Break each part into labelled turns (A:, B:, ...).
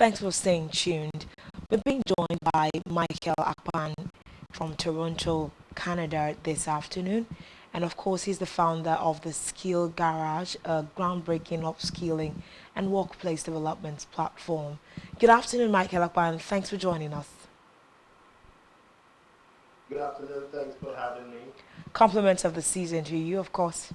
A: Thanks for staying tuned. We're being joined by Michael Akpan from Toronto, Canada this afternoon. And of course, he's the founder of the Skill Garage, a groundbreaking upskilling and workplace development platform. Good afternoon, Michael Akpan. Thanks for joining us.
B: Good afternoon. Thanks for having me.
A: Compliments of the season to you, of course.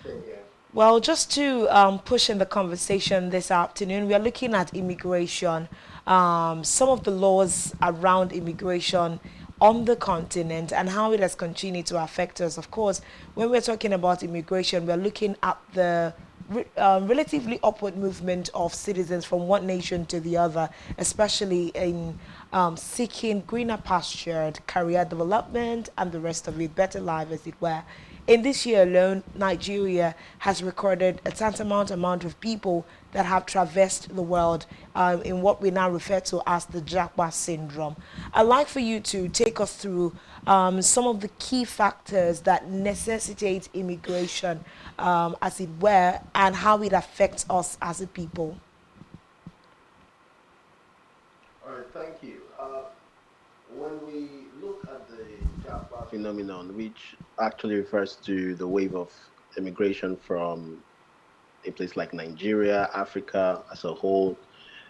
B: Same here.
A: Well, just to push in the conversation this afternoon, we are looking at immigration, some of the laws around immigration on the continent and how it has continued to affect us. Of course, when we're talking about immigration, we're looking at the relatively upward movement of citizens from one nation to the other, especially in seeking greener pastured career development and the rest of it, better life as it were. In this year alone, Nigeria has recorded a tantamount amount of people that have traversed the world in what we now refer to as the Japa syndrome. I'd like for you to take us through some of the key factors that necessitate immigration, as it were, and how it affects us as a people.
B: All right, thank you. When we look at the Japa phenomenon, which actually refers to the wave of immigration from a place like Nigeria, Africa as a whole,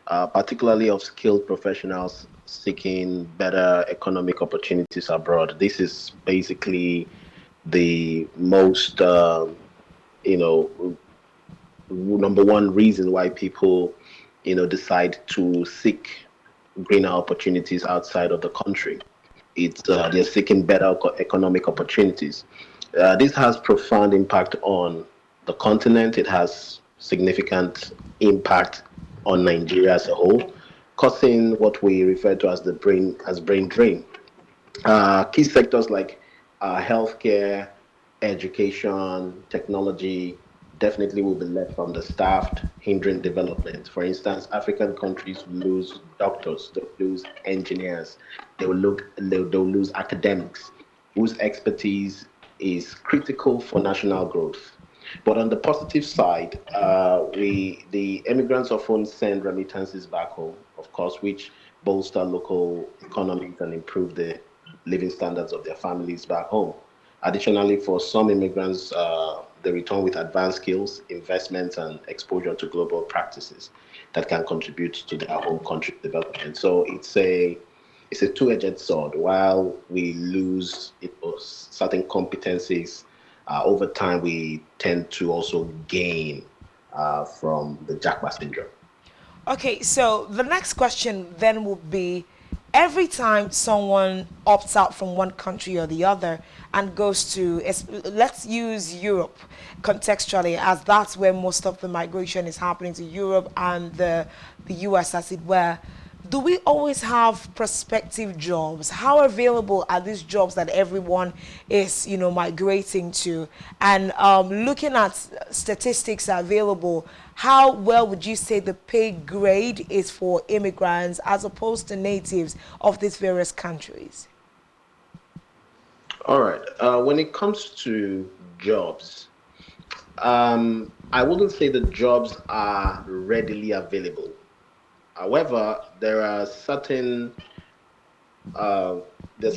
B: particularly of skilled professionals seeking better economic opportunities abroad. This is basically the most, you know, number one reason why people, decide to seek greener opportunities outside of the country. It's they're seeking better economic opportunities. This has profound impact on the continent. It has significant impact on Nigeria as a whole, causing what we refer to as the brain drain. Key sectors like healthcare, education, technology definitely will be left understaffed, hindering development. For instance, African countries lose doctors, they'll lose engineers, they'll lose academics whose expertise is critical for national growth. But on the positive side, we the immigrants often send remittances back home, of course, which bolster local economies and improve the living standards of their families back home. Additionally, for some immigrants, they return with advanced skills, investments, and exposure to global practices that can contribute to their home country development. So it's a two-edged sword. While we lose certain competencies, over time we tend to also gain from the Jackpot syndrome.
A: Okay, so the next question then would be every time someone opts out from one country or the other and goes to, let's use Europe contextually, as that's where most of the migration is happening to Europe and the US, as it were. Do we always have prospective jobs? How available are these jobs that everyone is, migrating to? And looking at statistics available, how well would you say the pay grade is for immigrants as opposed to natives of these various countries?
B: All right. When it comes to jobs, I wouldn't say that jobs are readily available. However, uh, there's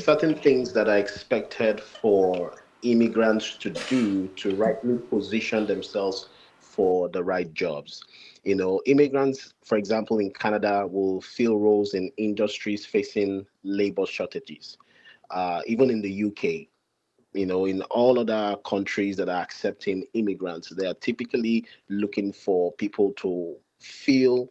B: certain things that are expected for immigrants to do to rightly position themselves for the right jobs. Immigrants, for example, in Canada, will fill roles in industries facing labor shortages. Even in the UK, in all other countries that are accepting immigrants, they are typically looking for people to fill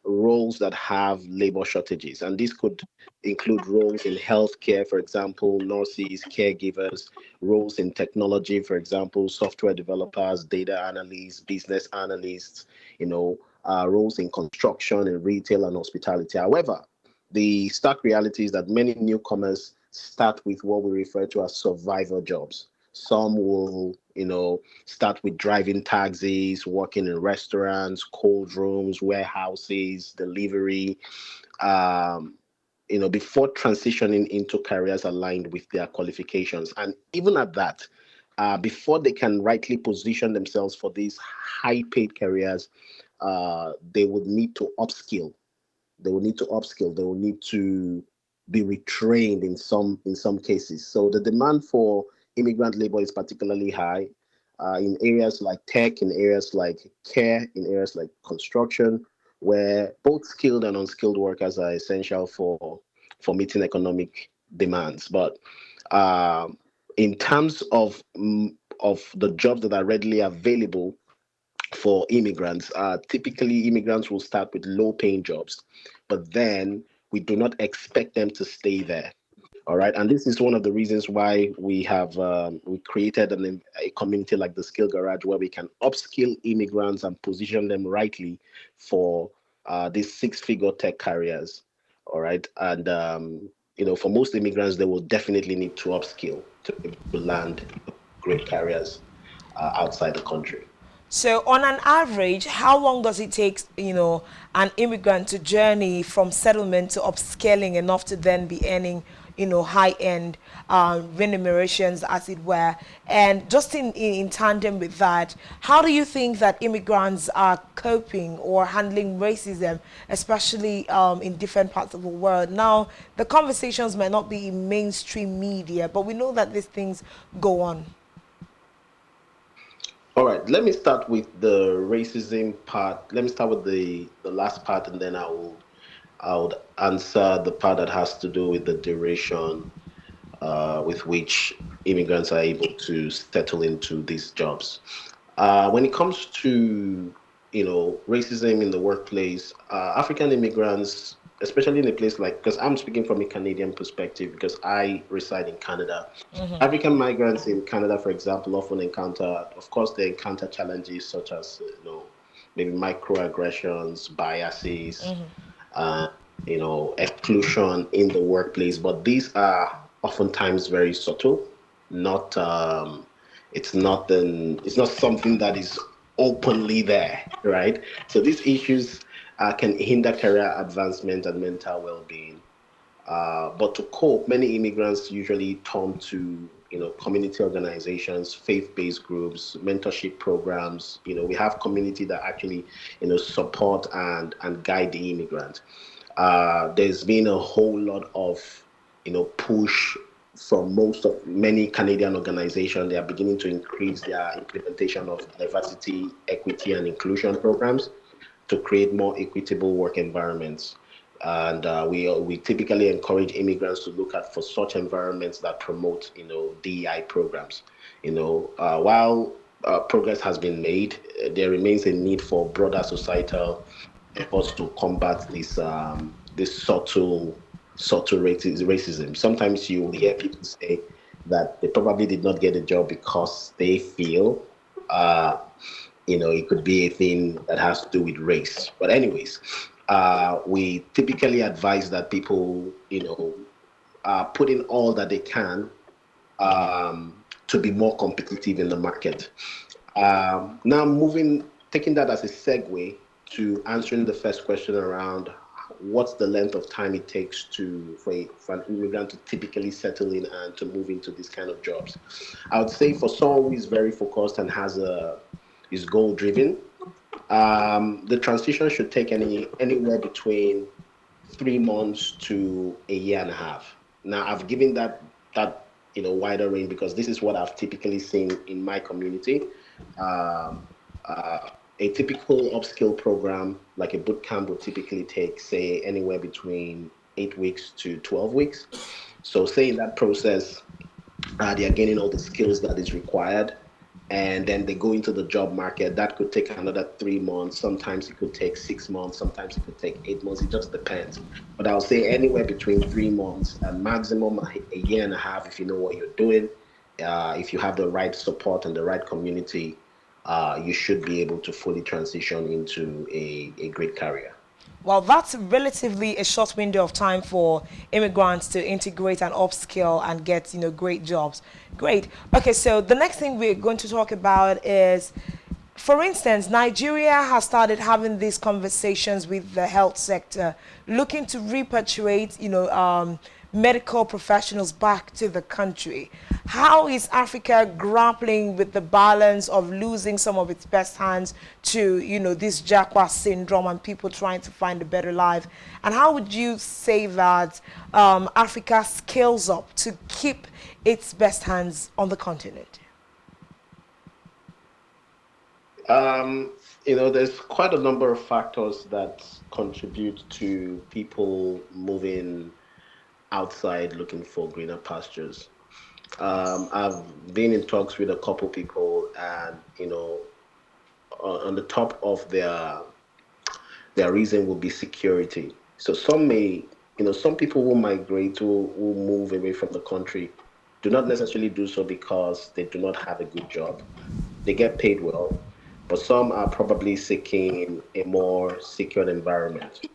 B: roles that have labor shortages. And this could include roles in healthcare, for example, nurses, caregivers, roles in technology, for example, software developers, data analysts, business analysts, roles in construction and retail and hospitality. However, the stark reality is that many newcomers start with what we refer to as survivor jobs. Some will, start with driving taxis, working in restaurants, cold rooms, warehouses, delivery, um, before transitioning into careers aligned with their qualifications. And even at that, before they can rightly position themselves for these high paid careers, they would need to upskill. They will need to upskill. They will need to be retrained in some cases. So the demand for immigrant labor is particularly high in areas like tech, in areas like care, in areas like construction, where both skilled and unskilled workers are essential for meeting economic demands. But in terms of the jobs that are readily available for immigrants, typically immigrants will start with low paying jobs, but then we do not expect them to stay there. All right, and this is one of the reasons why we created a community like the Skill Garage, where we can upskill immigrants and position them rightly for these six-figure tech careers. All right, and for most immigrants, they will definitely need to upskill to be able to land great careers outside the country.
A: So on an average, how long does it take, an immigrant to journey from settlement to upscaling enough to then be earning, high-end remunerations, as it were? And just in tandem with that, how do you think that immigrants are coping or handling racism, especially in different parts of the world? Now, the conversations might not be in mainstream media, but we know that these things go on.
B: All right, let me start with the racism part. Let me start with the last part, and then I would answer the part that has to do with the duration with which immigrants are able to settle into these jobs. When it comes to racism in the workplace, African immigrants, especially in a place like, because I'm speaking from a Canadian perspective because I reside in Canada. African migrants in Canada, for example, often encounter, of course, they encounter challenges such as maybe microaggressions, biases, uh, exclusion in the workplace. But these are oftentimes very subtle. Not it's not something that is openly there, right? So these issues can hinder career advancement and mental well-being. But to cope, many immigrants usually turn to community organizations, faith-based groups, mentorship programs. We have community that actually support and guide the immigrant. There's been a whole lot of push from many Canadian organizations. They are beginning to increase their implementation of diversity, equity, and inclusion programs to create more equitable work environments. And we typically encourage immigrants to look at for such environments that promote DEI programs. While progress has been made, there remains a need for broader societal efforts to combat this subtle racism. Sometimes you will hear people say that they probably did not get a job because they feel uh, it could be a thing that has to do with race. But anyways, we typically advise that people, put in all that they can to be more competitive in the market. Now, taking that as a segue to answering the first question around what's the length of time it takes for an immigrant to typically settle in and to move into these kind of jobs. I would say for someone who is very focused and is goal driven, the transition should take anywhere between 3 months to a year and a half. Now, I've given that wider range because this is what I've typically seen in my community. Um, a typical upskill program, like a boot camp, would typically take, say, anywhere between 8 weeks to 12 weeks. So, say in that process, they are gaining all the skills that is required, and then they go into the job market. That could take another 3 months. Sometimes it could take 6 months. Sometimes it could take 8 months. It just depends. But I'll say anywhere between 3 months and maximum a year and a half if you know what you're doing. If you have the right support and the right community, you should be able to fully transition into a great career.
A: Well, that's relatively a short window of time for immigrants to integrate and upskill and get, great jobs. Great. Okay, so the next thing we're going to talk about is, for instance, Nigeria has started having these conversations with the health sector, looking to repatriate, medical professionals back to the country. How is Africa grappling with the balance of losing some of its best hands to, this Jaqua syndrome and people trying to find a better life? And how would you say that Africa scales up to keep its best hands on the continent?
B: Um, there's quite a number of factors that contribute to people moving outside looking for greener pastures. I've been in talks with a couple people, and on the top of their reason will be security. So some people will migrate, will move away from the country, do not necessarily do so because they do not have a good job. They get paid well, but some are probably seeking a more secured environment.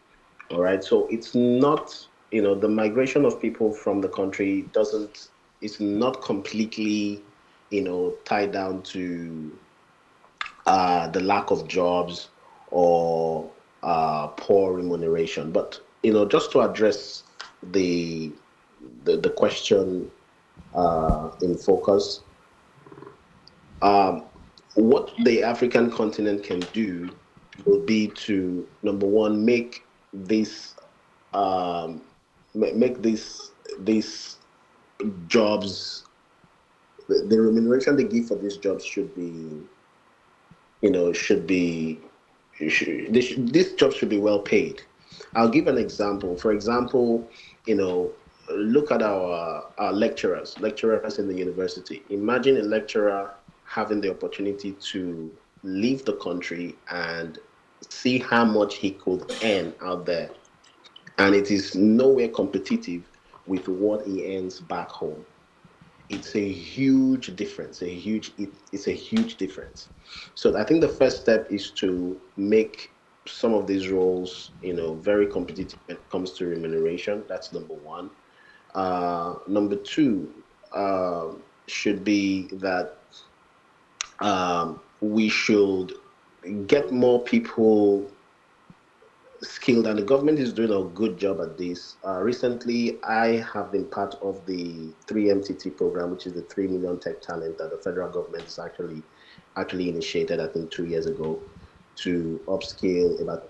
B: All right. So it's not, the migration of people from the country doesn't, it's not completely, tied down to the lack of jobs or poor remuneration. But just to address the the question in focus, um, what the African continent can do will be to number one this um, make these jobs, the remuneration they give for these jobs should be should be this job should be well paid. I'll give an example. For example, you know, look at our lecturers in the university. Imagine a lecturer having the opportunity to leave the country and see how much he could earn out there, and it is nowhere competitive with what he earns back home. It's a huge difference, it's a huge difference. So I think the first step is to make some of these roles very competitive when it comes to remuneration. That's number one. Number two, should be that we should get more people skilled, and the government is doing a good job at this. Recently, I have been part of the 3MTT program, which is the 3 million tech talent that the federal government has actually initiated, I think 2 years ago, to upscale about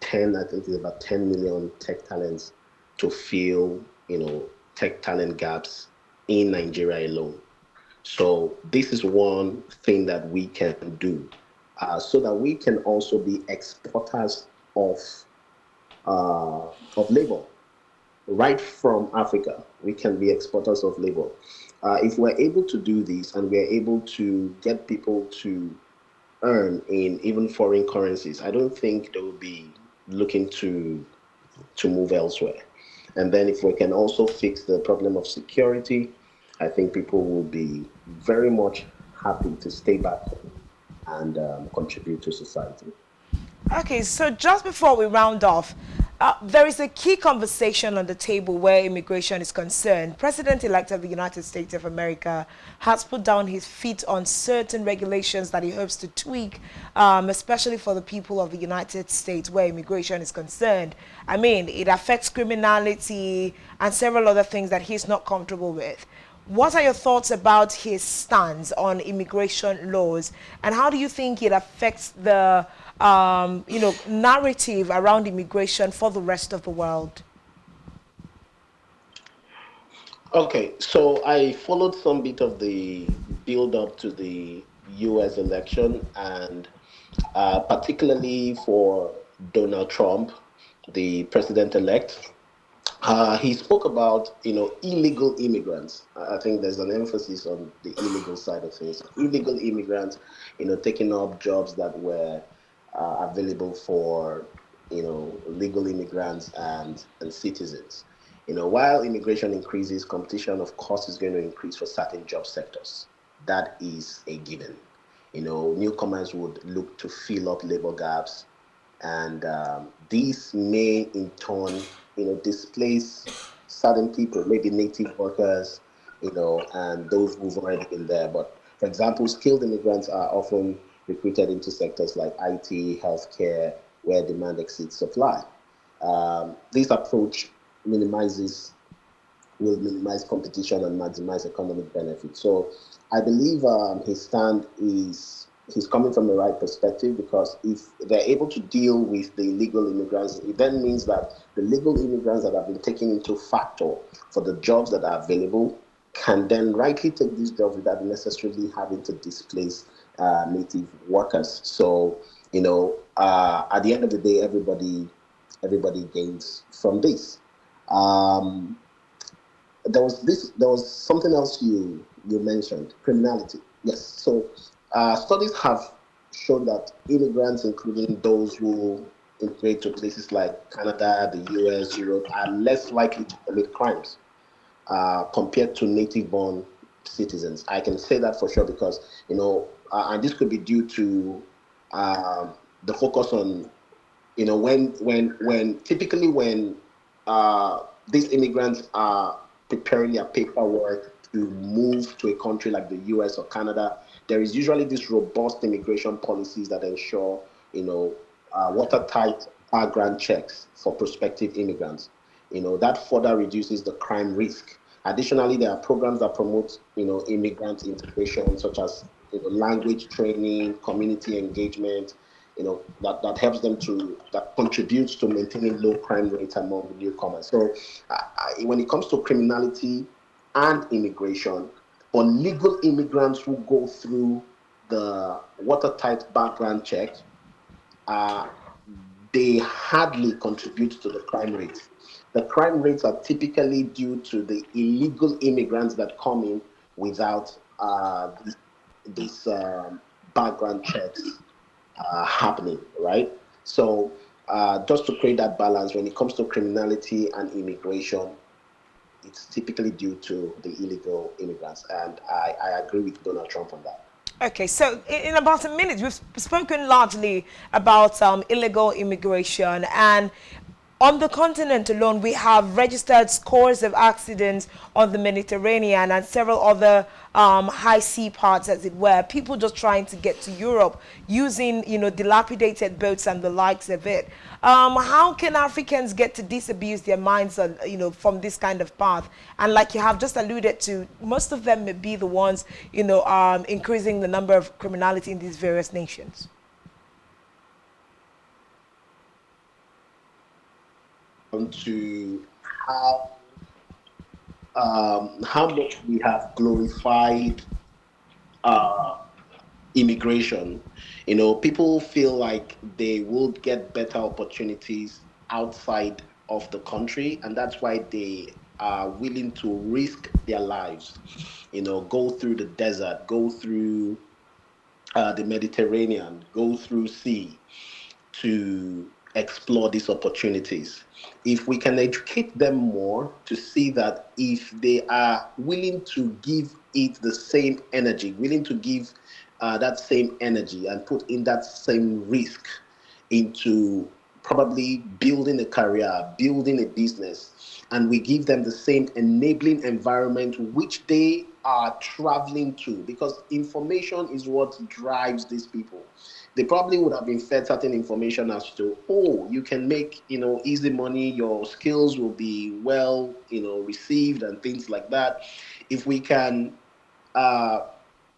B: 10, I think it's about 10 million tech talents to fill, tech talent gaps in Nigeria alone. So this is one thing that we can do, so that we can also be exporters of labor right from Africa. We can be exporters of labor. If we're able to do this and we're able to get people to earn in even foreign currencies, I don't think they will be looking to move elsewhere. And then if we can also fix the problem of security, I think people will be very much happy to stay back home and contribute to society.
A: Okay, so just before we round off, there is a key conversation on the table where immigration is concerned. President-elect of the United States of America has put down his feet on certain regulations that he hopes to tweak, especially for the people of the United States where immigration is concerned. I mean, it affects criminality and several other things that he's not comfortable with. What are your thoughts about his stance on immigration laws, and how do you think it affects the narrative around immigration for the rest of the world?
B: Okay, so I followed some bit of the build up to the US election, and particularly for Donald Trump, the president elect. He spoke about, illegal immigrants. I think there's an emphasis on the illegal side of things. Illegal immigrants, taking up jobs that were available for, legal immigrants and citizens. While immigration increases, competition, of course, is going to increase for certain job sectors. That is a given. Newcomers would look to fill up labor gaps, and these may in turn displace certain people, maybe native workers, and those who've already been there. But for example, skilled immigrants are often recruited into sectors like IT, healthcare, where demand exceeds supply. This approach minimizes will minimize competition and maximize economic benefit. So I believe his stand is he's coming from the right perspective, because if they're able to deal with the illegal immigrants, it then means that the legal immigrants that have been taken into factor for the jobs that are available can then rightly take these jobs without necessarily having to displace native workers. So, at the end of the day, everybody gains from this. Um, there was something else you mentioned, criminality. Yes. So studies have shown that immigrants, including those who immigrate to places like Canada, the US, Europe, are less likely to commit crimes compared to native-born citizens. I can say that for sure, because and this could be due to the focus on, when typically when these immigrants are preparing their paperwork to move to a country like the US or Canada, there is usually this robust immigration policies that ensure, watertight background checks for prospective immigrants. That further reduces the crime risk. Additionally, there are programs that promote, immigrant integration, such as language training, community engagement, that helps them that contributes to maintaining low crime rates among the newcomers. So, when it comes to criminality and immigration, for legal immigrants who go through the watertight background check, uh, they hardly contribute to the crime rate. The crime rates are typically due to the illegal immigrants that come in without this background checks happening, right? So, just to create that balance, when it comes to criminality and immigration, it's typically due to the illegal immigrants. And I agree with Donald Trump on that.
A: Okay, so in about a minute, we've spoken largely about illegal immigration, and on the continent alone, we have registered scores of accidents on the Mediterranean and several other high sea parts, as it were. People just trying to get to Europe using, dilapidated boats and the likes of it. How can Africans get to disabuse their minds, from this kind of path? And like you have just alluded to, most of them may be the ones, increasing the number of criminality in these various nations.
B: To how much we have glorified uh, immigration. People feel like they will get better opportunities outside of the country, and that's why they are willing to risk their lives. Go through the desert, go through the Mediterranean, go through sea to explore these opportunities. If we can educate them more to see that if they are willing to give it the same energy, willing to give that same energy and put in that same risk into probably building a career, building a business, and we give them the same enabling environment which they are traveling to, because information is what drives these people. They probably would have been fed certain information as to, oh, you can make, easy money, your skills will be well, received and things like that. If we can uh,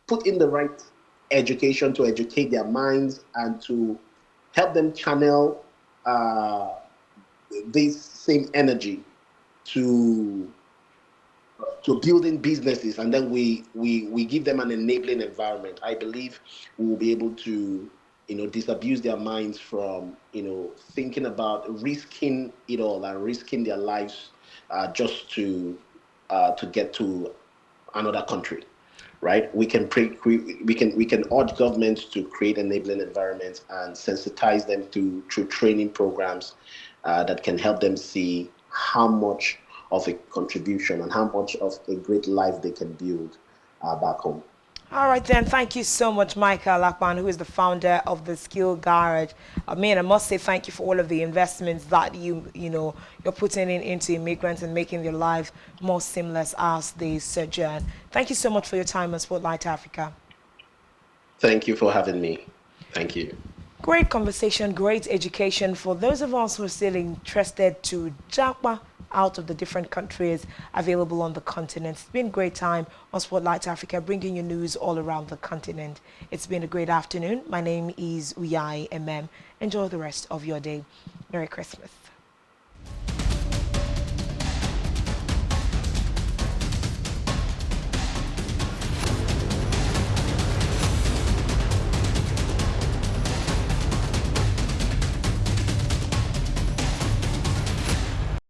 B: put in the right education to educate their minds and to help them channel uh, this same energy to building businesses, and then we give them an enabling environment, I believe we will be able to disabuse their minds from thinking about risking it all and risking their lives just to get to another country, right? We can urge governments to create enabling environments and sensitize them through training programs that can help them see how much of a contribution and how much of a great life they can build back home.
A: All right, then. Thank you so much, Michael Lakman, who is the founder of the Skill Garage. I mean, I must say thank you for all of the investments that you're putting into immigrants and making their lives more seamless as they sojourn. Thank you so much for your time on Spotlight Africa.
B: Thank you for having me. Thank you.
A: Great conversation, great education for those of us who are still interested to Japa out of the different countries available on the continent. It's been a great time on Spotlight Africa, bringing you news all around the continent. It's been a great afternoon. My name is Uyai MM. Enjoy the rest of your day. Merry Christmas.